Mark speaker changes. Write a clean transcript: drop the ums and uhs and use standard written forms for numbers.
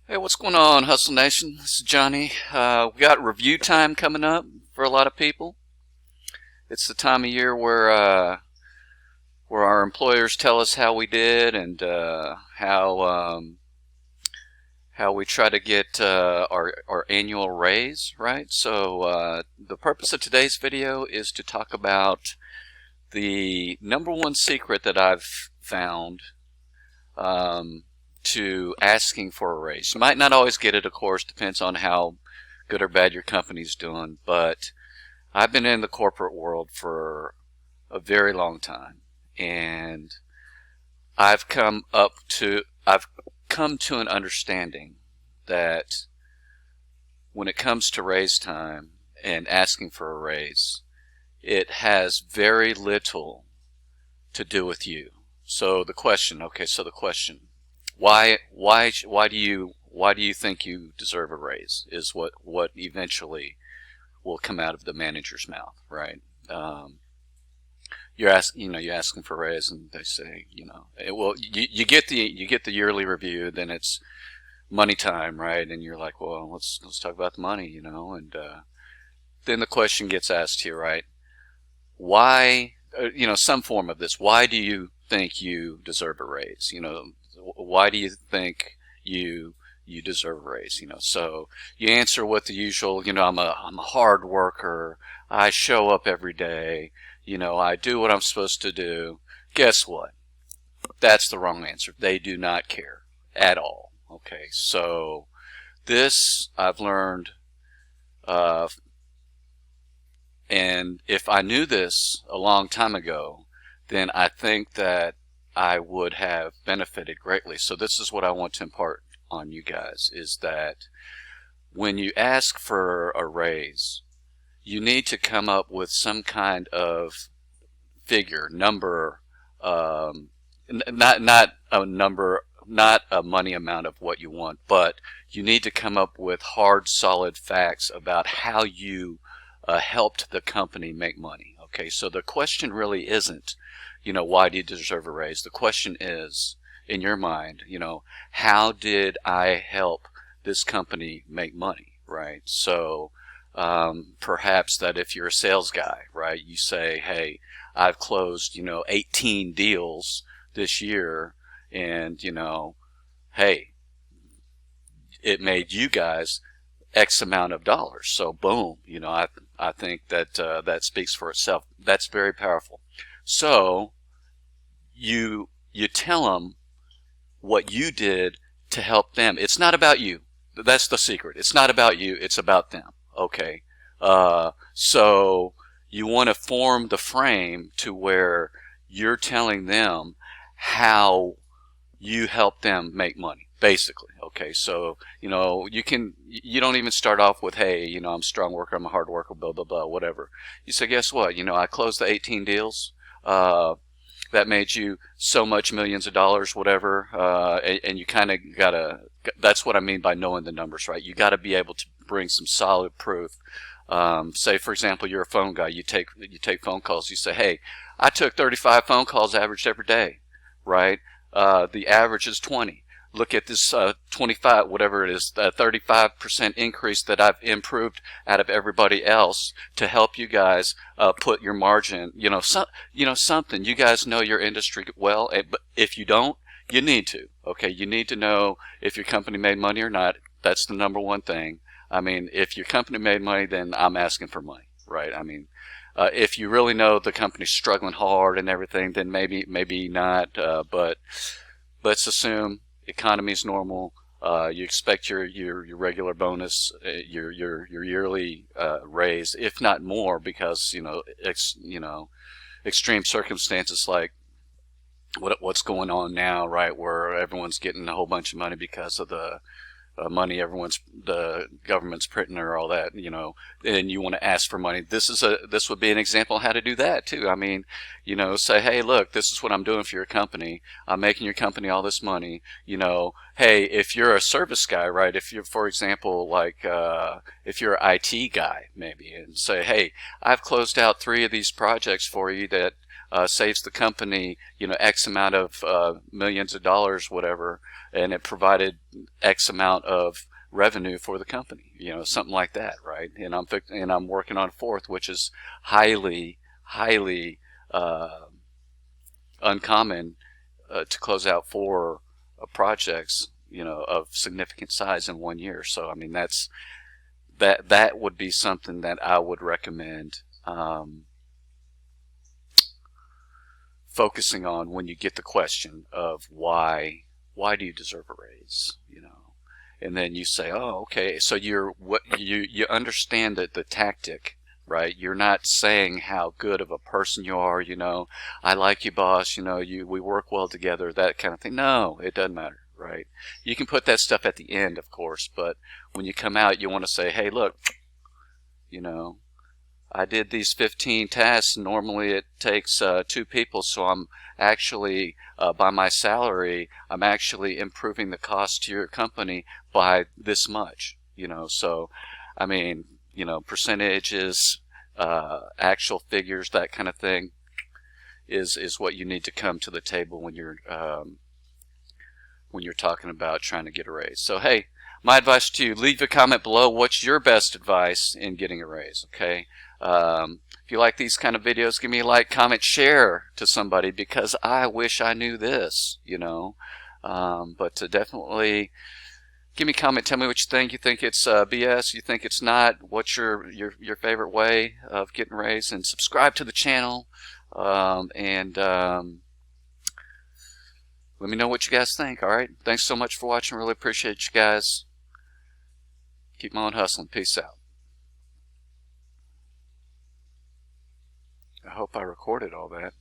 Speaker 1: Hey, what's going on, Hustle Nation? This is Johnny. We got review time coming up for a lot of people. It's the time of year where our employers tell us how we did and how we try to get our annual raise, right? So the purpose of today's video is to talk about the number one secret that I've found to asking for a raise. You might not always get it, of course, depends on how good or bad your company's doing, but I've been in the corporate world for a very long time, and I've I've come to an understanding that when it comes to raise time and asking for a raise, it has very little to do with you. So the question, why do you think you deserve a raise is what eventually will come out of the manager's mouth, right? You're asking for a raise, and they say, you get the yearly review, then it's money time, right? And you're like, well, let's talk about the money, and then the question gets asked to you, right? Why, some form of this. Why do you think you deserve a raise? Why do you think you deserve a raise? So you answer with the usual, I'm a hard worker. I show up every day. I do what I'm supposed to do. Guess what? That's the wrong answer. They do not care at all. Okay, so this I've learned, and if I knew this a long time ago, then I think that I would have benefited greatly. So this is what I want to impart on you guys, is that when you ask for a raise, you need to come up with some kind of figure, number, not a number, not a money amount of what you want, but you need to come up with hard, solid facts about how you helped the company make money. Okay, so the question really isn't, why do you deserve a raise? The question is, in your mind, how did I help this company make money, right? So perhaps that if you're a sales guy, right, you say, hey, I've closed, 18 deals this year, and, hey, it made you guys X amount of dollars. So boom, I think that that speaks for itself. That's very powerful. So you tell them what you did to help them. It's not about you. That's the secret. It's not about you. It's about them. Okay. So you want to form the frame to where you're telling them how you help them make money, basically. Okay, so you don't even start off with, hey, I'm a strong worker, I'm a hard worker, blah blah blah, whatever. You say, guess what? I closed the 18 deals. That made you so much millions of dollars, whatever. And you kind of gotta. That's what I mean by knowing the numbers, right? You got to be able to bring some solid proof. Say, for example, you're a phone guy. You take phone calls. You say, hey, I took 35 phone calls averaged every day, right? The average is 20. Look at this 25, whatever it is, 35% increase that I've improved out of everybody else to help you guys put your margin, something. You guys know your industry well, but if you don't, you need to. Okay, you need to know if your company made money or not. That's the number one thing. I mean, if your company made money, then I'm asking for money, right? I mean, if you really know the company's struggling hard and everything, then maybe not. But let's assume economy's normal. You expect your regular bonus, your yearly raise, if not more, because extreme circumstances like what's going on now, right, where everyone's getting a whole bunch of money because of the money the government's printing or all that, and you want to ask for money. This would be an example of how to do that too. I mean, say, hey, look, this is what I'm doing for your company. I'm making your company all this money. Hey, if you're a service guy, right? If you're, for example, like if you're an IT guy, maybe, and say, hey, I've closed out 3 of these projects for you that saves the company, X amount of millions of dollars, whatever, and it provided X amount of revenue for the company, something like that, right? And I'm working on a fourth, which is highly uncommon to close out 4 projects, of significant size in 1 year. So I mean, that would be something that I would recommend focusing on when you get the question of why do you deserve a raise, and then you say, oh, okay, so you understand that the tactic, right? You're not saying how good of a person you are, I like you, boss, we work well together, that kind of thing. No, it doesn't matter, right? You can put that stuff at the end, of course, but when you come out, you want to say, hey, look, I did these 15 tasks. Normally it takes 2 people, so I'm actually, by my salary, I'm actually improving the cost to your company by this much. So, I mean, percentages, actual figures, that kind of thing is what you need to come to the table when you're talking about trying to get a raise. So, hey, my advice to you, leave a comment below. What's your best advice in getting a raise, okay? If you like these kind of videos, give me a like, comment, share to somebody, because I wish I knew this, but definitely give me a comment. Tell me what you think. You think it's BS? You think it's not? What's your favorite way of getting raised? And subscribe to the channel, and let me know what you guys think. All right. Thanks so much for watching. Really appreciate you guys. Keep on hustling. Peace out. I hope I recorded all that.